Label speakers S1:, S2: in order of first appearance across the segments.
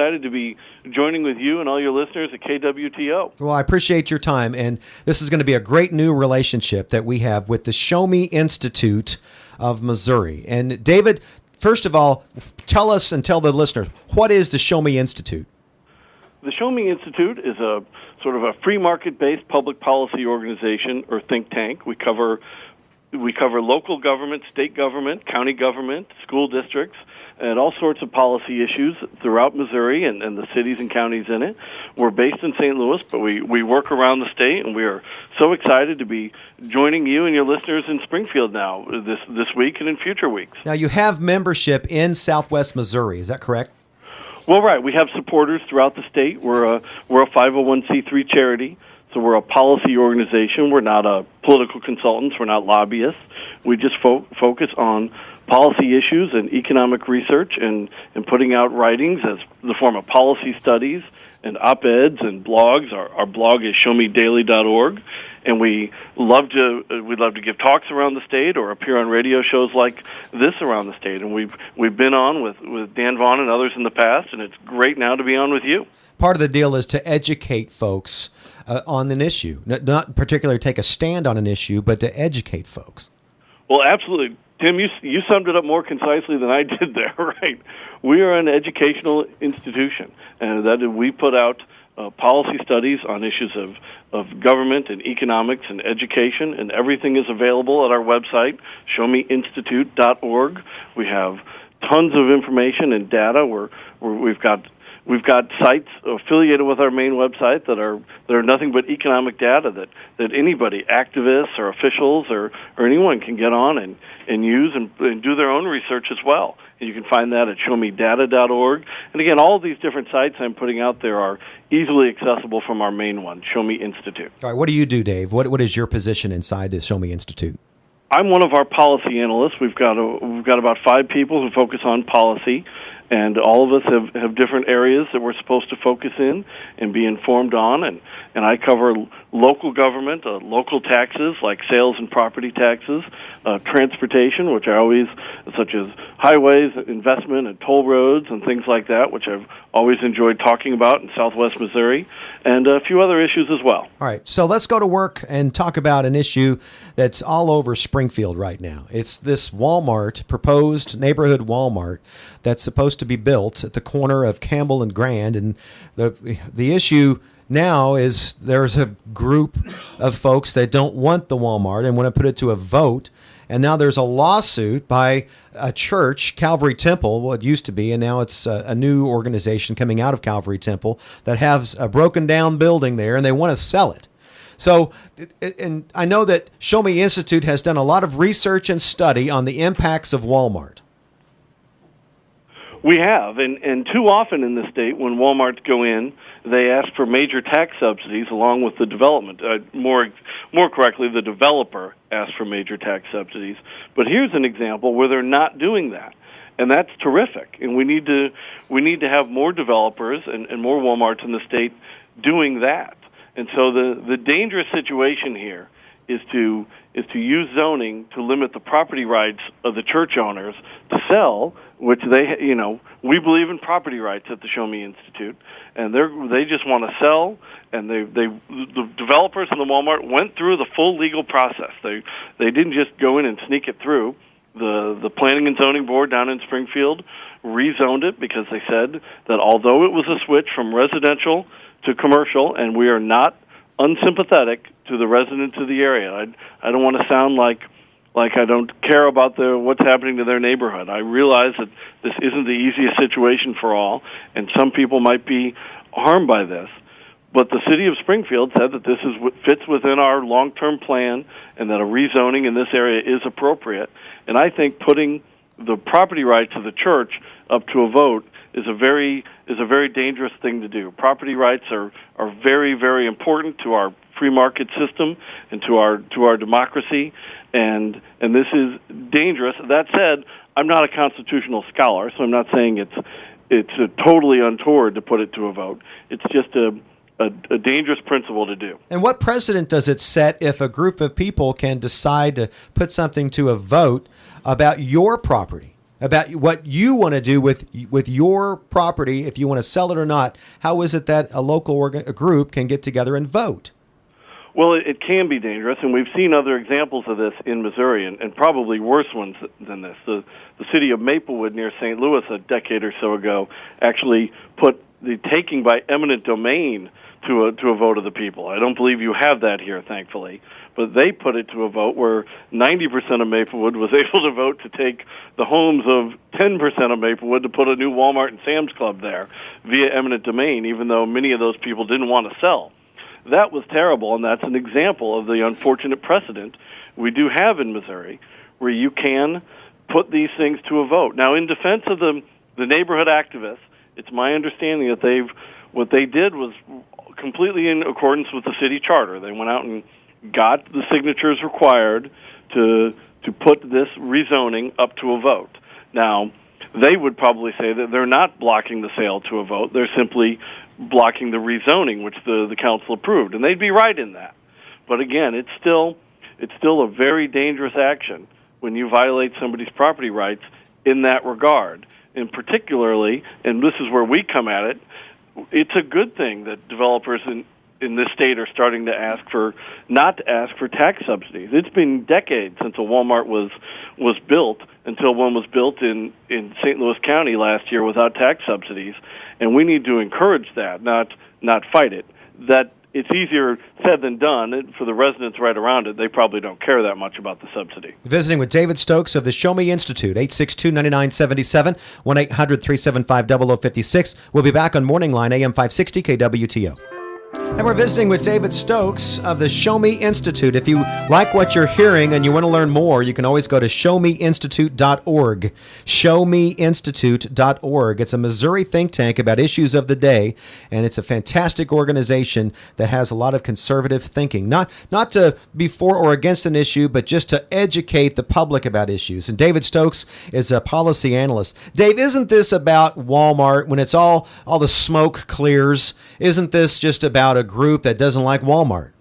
S1: excited to be joining with you and all your listeners at KWTO.
S2: Well, I appreciate your time, and this is going to be a great new relationship that we have with the Show Me Institute of Missouri. And David, first of all, tell us and tell the listeners, what is the Show Me Institute?
S1: The Show Me Institute is a sort of a free market-based public policy organization or think tank. We cover local government, state government, county government, school districts, and all sorts of policy issues throughout Missouri and the cities and counties in it. We're based in St. Louis, but we work around the state, and we are so excited to be joining you and your listeners in Springfield now this week and in future weeks.
S2: Now, you have membership in Southwest Missouri, is that correct?
S1: Well, right. We have supporters throughout the state. We're a 501c3 charity. So we're a policy organization. We're not a political consultants. We're not lobbyists. We just focus on policy issues and economic research and putting out writings as the form of policy studies and op-eds and blogs. Our blog is showmedaily.org, and we'd love to give talks around the state or appear on radio shows like this around the state. And we've been on with Dan Vaughn and others in the past, and it's great now to be on with you.
S2: Part of the deal is to educate folks on an issue, not particularly take a stand on an issue, but to educate folks.
S1: Well, absolutely. Tim, you summed it up more concisely than I did there, right? We are an educational institution, and that we put out policy studies on issues of government and economics and education, and everything is available at our website, showmeinstitute.org. We have tons of information and data. We've got sites affiliated with our main website that are nothing but economic data that anybody, activists or officials or anyone can get on and use and do their own research as well. And you can find that at showmedata.org. And again, all of these different sites I'm putting out there are easily accessible from our main one, Show Me Institute.
S2: All right, what do you do, Dave? What is your position inside the Show Me Institute?
S1: I'm one of our policy analysts. We've got about 5 people who focus on policy, and all of us have different areas that we're supposed to focus in and be informed on. And I cover local government, local taxes like sales and property taxes, transportation, which such as highways, investment, and toll roads and things like that, which I've always enjoyed talking about in Southwest Missouri, and a few other issues as well.
S2: All right, so let's go to work and talk about an issue that's all over Springfield right now. It's this Walmart, proposed neighborhood Walmart, that's supposed to be built at the corner of Campbell and Grand, and the issue now is there's a group of folks that don't want the Walmart and want to put it to a vote. And now there's a lawsuit by a church, Calvary Temple, what it used to be, and now it's a new organization coming out of Calvary Temple that has a broken down building there, and they want to sell it. So, and I know that Show Me Institute has done a lot of research and study on the impacts of Walmart.
S1: We have, and too often in the state, when Walmarts go in, they ask for major tax subsidies along with the development. More correctly, the developer asks for major tax subsidies. But here's an example where they're not doing that, and that's terrific. And we need to have more developers and more Walmarts in the state doing that. And so the dangerous situation here is to use zoning to limit the property rights of the church owners to sell, which we believe in property rights at the Show Me Institute, and they just want to sell, and the developers in the Walmart went through the full legal process. They didn't just go in and sneak it through. The Planning and Zoning Board down in Springfield rezoned it because they said that although it was a switch from residential to commercial, and we are not unsympathetic to the residents of the area. I don't want to sound like I don't care about what's happening to their neighborhood. I realize that this isn't the easiest situation for all, and some people might be harmed by this. But the city of Springfield said that this fits within our long-term plan and that a rezoning in this area is appropriate. And I think putting the property rights of the church up to a vote is a very dangerous thing to do. Property rights are very, very important to our free market system and to our democracy, and this is dangerous. That said, I'm not a constitutional scholar, so I'm not saying it's totally untoward to put it to a vote. It's just a dangerous principle to do.
S2: And what precedent does it set if a group of people can decide to put something to a vote about your property? about what you want to do with your property, if you want to sell it or not. How is it that a local a group can get together and vote?
S1: Well, it can be dangerous, and we've seen other examples of this in Missouri, and probably worse ones than this. The city of Maplewood near St. Louis a decade or so ago actually put the taking by eminent domain to a vote of the people. I don't believe you have that here, thankfully, but they put it to a vote where 90% of Maplewood was able to vote to take the homes of 10% of Maplewood to put a new Walmart and Sam's Club there via eminent domain, even though many of those people didn't want to sell. That was terrible, and that's an example of the unfortunate precedent we do have in Missouri, where you can put these things to a vote. Now, in defense of the neighborhood activists, it's my understanding that what they did was completely in accordance with the city charter. They went out and got the signatures required to put this rezoning up to a vote. Now, they would probably say that they're not blocking the sale to a vote. They're simply blocking the rezoning, which the council approved, and they'd be right in that. But again, it's still a very dangerous action when you violate somebody's property rights in that regard. And particularly, and this is where we come at it, it's a good thing that developers in this state are starting to not to ask for tax subsidies. It's been decades since a Walmart was built, until one was built in St. Louis County last year without tax subsidies, and we need to encourage that, not fight it. That it's easier said than done. For the residents right around it, they probably don't care that much about the subsidy.
S2: Visiting with David Stokes of the Show Me Institute, 862-9977, 1-800-375-0056. We'll be back on Morning Line, AM 560 KWTO. And we're visiting with David Stokes of the Show Me Institute. If you like what you're hearing and you want to learn more, you can always go to showmeinstitute.org. Showmeinstitute.org. It's a Missouri think tank about issues of the day, and it's a fantastic organization that has a lot of conservative thinking. Not to be for or against an issue, but just to educate the public about issues. And David Stokes is a policy analyst. Dave, isn't this about Walmart when it's all the smoke clears? Isn't this just about a group that doesn't like Walmart?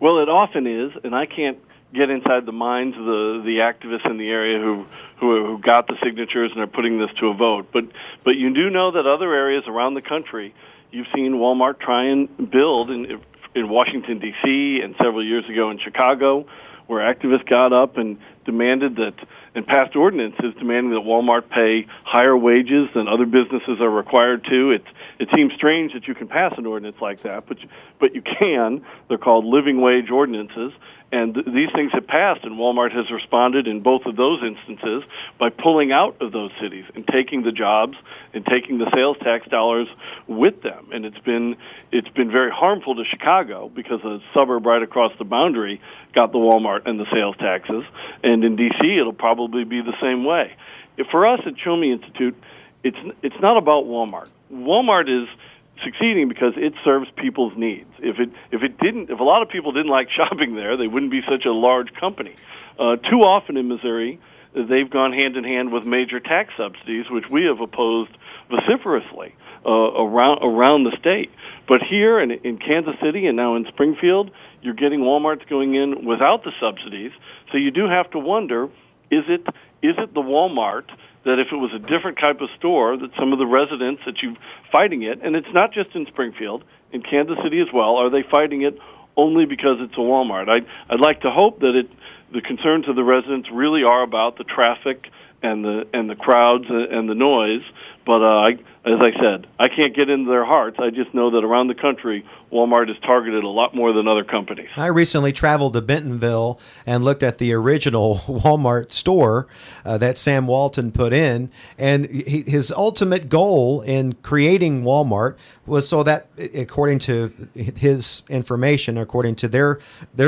S1: Well, it often is, and I can't get inside the minds of the activists in the area who got the signatures and are putting this to a vote. But you do know that other areas around the country, you've seen Walmart try and build in Washington, D.C., and several years ago in Chicago, where activists got up and demanded that, and passed ordinances demanding that Walmart pay higher wages than other businesses are required to. It seems strange that you can pass an ordinance like that, but you can. They're called living wage ordinances, and these things have passed, and Walmart has responded in both of those instances by pulling out of those cities and taking the jobs and taking the sales tax dollars with them. And it's been very harmful to Chicago because a suburb right across the boundary got the Walmart and the sales taxes, and in D.C. it'll probably be the same way. For us at Show Me Institute, it's not about Walmart. Walmart is succeeding because it serves people's needs. If a lot of people didn't like shopping there, they wouldn't be such a large company. Too often in Missouri, they've gone hand in hand with major tax subsidies, which we have opposed vociferously around the state. But here in Kansas City and now in Springfield, you're getting Walmarts going in without the subsidies. So you do have to wonder, is it the Walmart that if it was a different type of store, that some of the residents that you're fighting it, and it's not just in Springfield, in Kansas City as well, are they fighting it only because it's a Walmart? I'd like to hope that the concerns of the residents really are about the traffic and the crowds and the noise, but as I said, I can't get into their hearts. I just know that around the country, Walmart is targeted a lot more than other companies.
S2: I recently traveled to Bentonville and looked at the original Walmart store that Sam Walton put in, and his ultimate goal in creating Walmart was so that, according to his information, according to their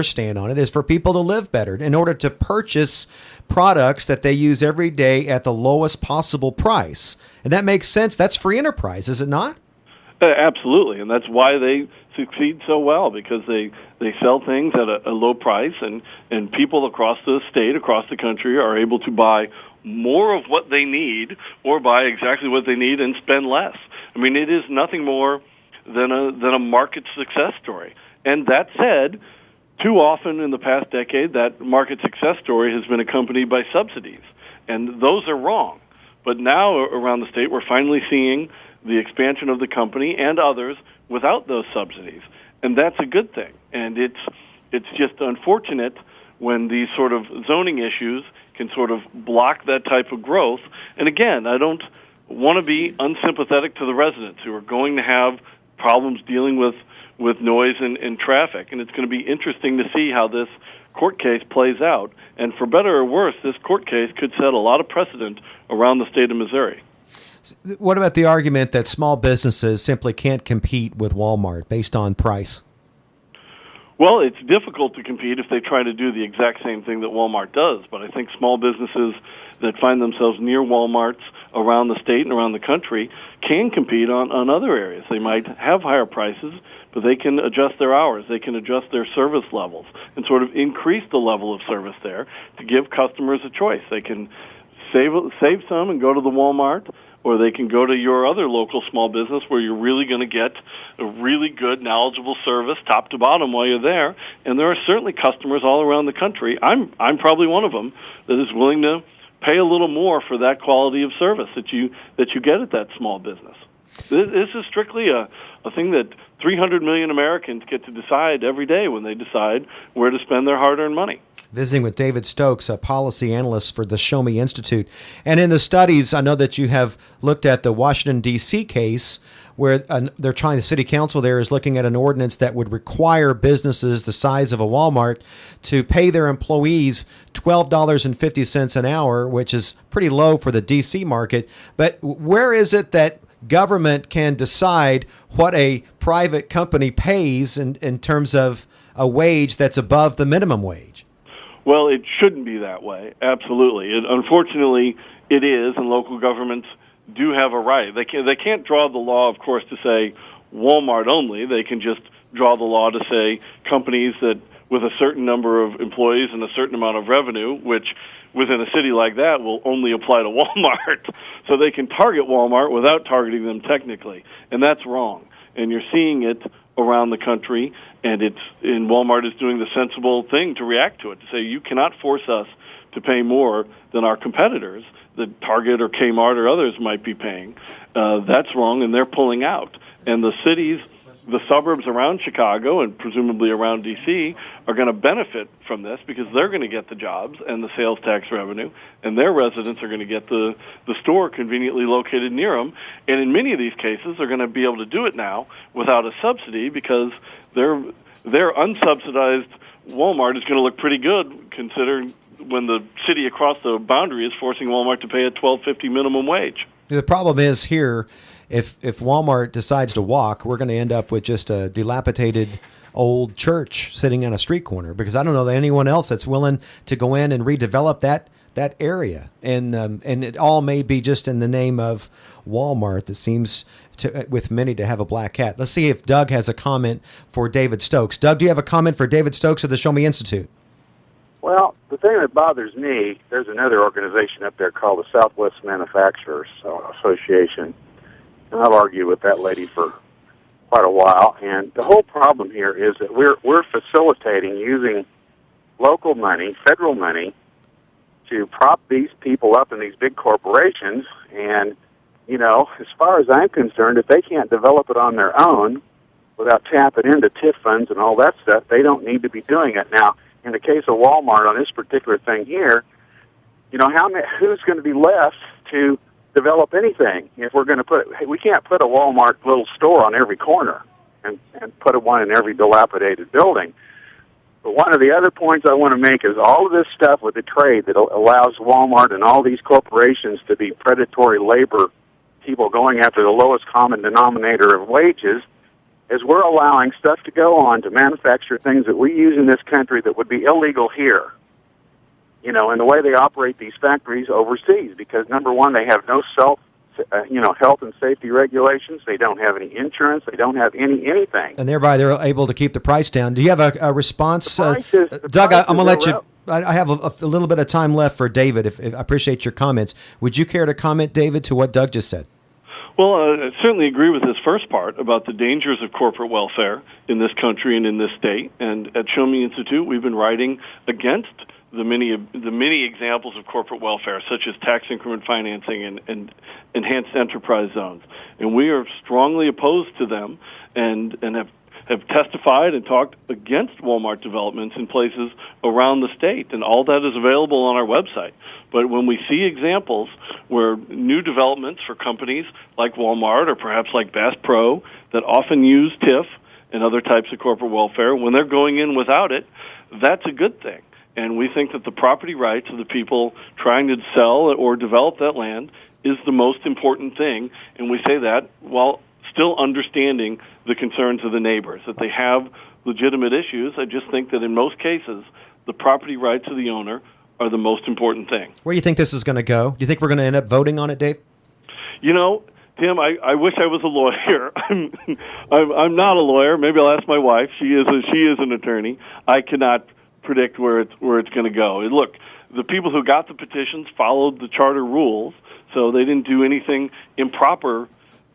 S2: stand on it, is for people to live better in order to purchase products that they use every day at the lowest possible price. And that makes sense. That's free enterprise, is it not?
S1: Absolutely, and that's why they succeed so well, because they sell things at a low price, and people across the state, across the country, are able to buy more of what they need or buy exactly what they need and spend less. I mean, it is nothing more than a market success story. And that said, too often in the past decade, that market success story has been accompanied by subsidies, and those are wrong. But now around the state, we're finally seeing the expansion of the company and others without those subsidies. And that's a good thing. And it's just unfortunate when these sort of zoning issues can sort of block that type of growth. And again, I don't want to be unsympathetic to the residents who are going to have problems dealing with noise and traffic. And it's going to be interesting to see how this court case plays out. And for better or worse, this court case could set a lot of precedent around the state of Missouri.
S2: What about the argument that small businesses simply can't compete with Walmart based on price?
S1: Well, it's difficult to compete if they try to do the exact same thing that Walmart does. But I think small businesses that find themselves near Walmarts around the state and around the country can compete on other areas. They might have higher prices, but they can adjust their hours. They can adjust their service levels and sort of increase the level of service there to give customers a choice. They can save some and go to the Walmart, or they can go to your other local small business where you're really going to get a really good, knowledgeable service, top to bottom, while you're there. And there are certainly customers all around the country. I'm probably one of them that is willing to pay a little more for that quality of service that you get at that small business. This is strictly a thing that 300 million Americans get to decide every day when they decide where to spend their hard-earned money.
S2: Visiting with David Stokes, a policy analyst for the Show Me Institute. And in the studies, I know that you have looked at the Washington, D.C. case where the city council there is looking at an ordinance that would require businesses the size of a Walmart to pay their employees $12.50 an hour, which is pretty low for the D.C. market. But where is it that government can decide what a private company pays in terms of a wage that's above the minimum wage?
S1: Well, it shouldn't be that way. Absolutely. Unfortunately, it is, and local governments do have a right. They can't draw the law, of course, to say Walmart only. They can just draw the law to say companies that with a certain number of employees and a certain amount of revenue, which within a city like that will only apply to Walmart. So they can target Walmart without targeting them technically, and that's wrong. And you're seeing it around the country, and Walmart is doing the sensible thing to react to it, to say you cannot force us to pay more than our competitors that Target or Kmart or others might be paying. That's wrong, and they're pulling out. And the cities, the suburbs around Chicago and presumably around D.C. are going to benefit from this because they're going to get the jobs and the sales tax revenue, and their residents are going to get the store conveniently located near them. And in many of these cases, they're going to be able to do it now without a subsidy because their unsubsidized Walmart is going to look pretty good considering when the city across the boundary is forcing Walmart to pay a $12.50 minimum wage.
S2: The problem is here, if Walmart decides to walk, we're going to end up with just a dilapidated old church sitting on a street corner because I don't know that anyone else that's willing to go in and redevelop that area. And it all may be just in the name of Walmart that seems with many to have a black cat. Let's see if Doug has a comment for David Stokes. Doug, do you have a comment for David Stokes of the Show Me Institute?
S3: Well, the thing that bothers me, there's another organization up there called the Southwest Manufacturers Association. And I've argued with that lady for quite a while. And the whole problem here is that we're facilitating using local money, federal money, to prop these people up in these big corporations. And, as far as I'm concerned, if they can't develop it on their own without tapping into TIF funds and all that stuff, they don't need to be doing it. Now, in the case of Walmart on this particular thing here, who's going to be left to develop anything if we're going to we can't put a Walmart little store on every corner and put one in every dilapidated building. But one of the other points I want to make is all of this stuff with the trade that allows Walmart and all these corporations to be predatory labor people going after the lowest common denominator of wages is we're allowing stuff to go on to manufacture things that we use in this country that would be illegal here. And the way they operate these factories overseas, because number one, they have no health and safety regulations. They don't have any insurance. They don't have anything.
S2: And thereby they're able to keep the price down. Do you have a response? Doug, I'm going to let you, I have a little bit of time left for David. If I appreciate your comments. Would you care to comment, David, to what Doug just said?
S1: Well, I certainly agree with his first part about the dangers of corporate welfare in this country and in this state. And at Show Me Institute, we've been writing against the many examples of corporate welfare, such as tax increment financing and enhanced enterprise zones. And we are strongly opposed to them and have testified and talked against Walmart developments in places around the state, and all that is available on our website. But when we see examples where new developments for companies like Walmart or perhaps like Bass Pro that often use TIF and other types of corporate welfare, when they're going in without it, that's a good thing. And we think that the property rights of the people trying to sell or develop that land is the most important thing, and we say that while still understanding the concerns of the neighbors, that they have legitimate issues. I just think that in most cases, the property rights of the owner are the most important thing.
S2: Where do you think this is going to go? Do you think we're going to end up voting on it, Dave?
S1: You know, Tim, I wish I was a lawyer. I'm not a lawyer. Maybe I'll ask my wife. She is an attorney. I cannot predict where it's going to go. And look, the people who got the petitions followed the charter rules, so they didn't do anything improper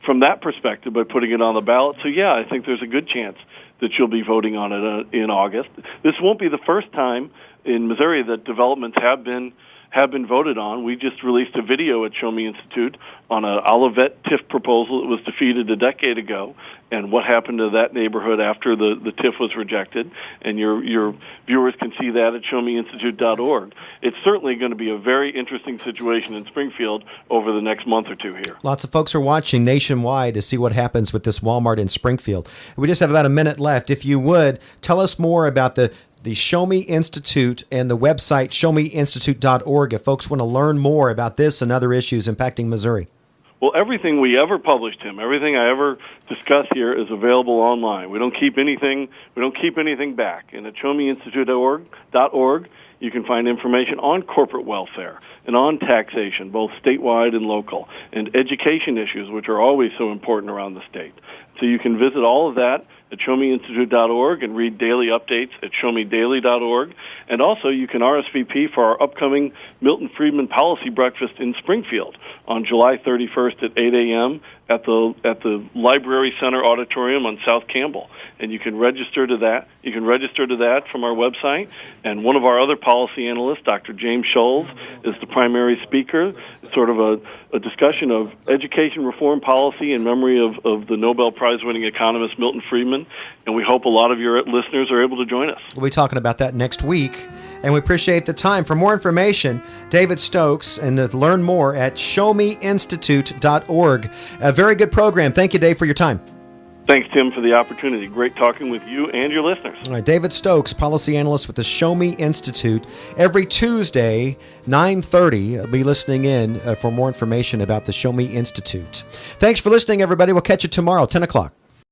S1: from that perspective by putting it on the ballot. So, yeah, I think there's a good chance that you'll be voting on it in August. This won't be the first time in Missouri that developments have been voted on. We just released a video at Show Me Institute on an Olivet TIF proposal that was defeated a decade ago, and what happened to that neighborhood after the TIF was rejected. And your viewers can see that at showmeinstitute.org. It's certainly going to be a very interesting situation in Springfield over the next month or two here.
S2: Lots of folks are watching nationwide to see what happens with this Walmart in Springfield. We just have about a minute left. If you would, tell us more about the Show Me Institute and the website showmeinstitute.org if folks want to learn more about this and other issues impacting Missouri.
S1: Well, everything we ever publish, Tim, everything I ever discuss here is available online. We don't keep anything back. And at showmeinstitute.org, you can find information on corporate welfare and on taxation, both statewide and local, and education issues, which are always so important around the state. So you can visit all of that at showmeinstitute.org and read daily updates at showmedaily.org. And also you can RSVP for our upcoming Milton Friedman Policy Breakfast in Springfield on July 31st at 8 a.m. at the Library Center Auditorium on South Campbell. And you can register to that. You can register to that from our website. And one of our other policy analysts, Dr. James Scholes, is the primary speaker. It's sort of a discussion of education reform policy in memory of the Nobel Prize-winning economist Milton Friedman. And we hope a lot of your listeners are able to join us.
S2: We'll be talking about that next week. And we appreciate the time. For more information, David Stokes, and to learn more at showmeinstitute.org. A very good program. Thank you, Dave, for your time.
S1: Thanks, Tim, for the opportunity. Great talking with you and your listeners.
S2: All right, David Stokes, policy analyst with the Show Me Institute. Every Tuesday, 9:30, I'll be listening in for more information about the Show Me Institute. Thanks for listening, everybody. We'll catch you tomorrow, 10 o'clock.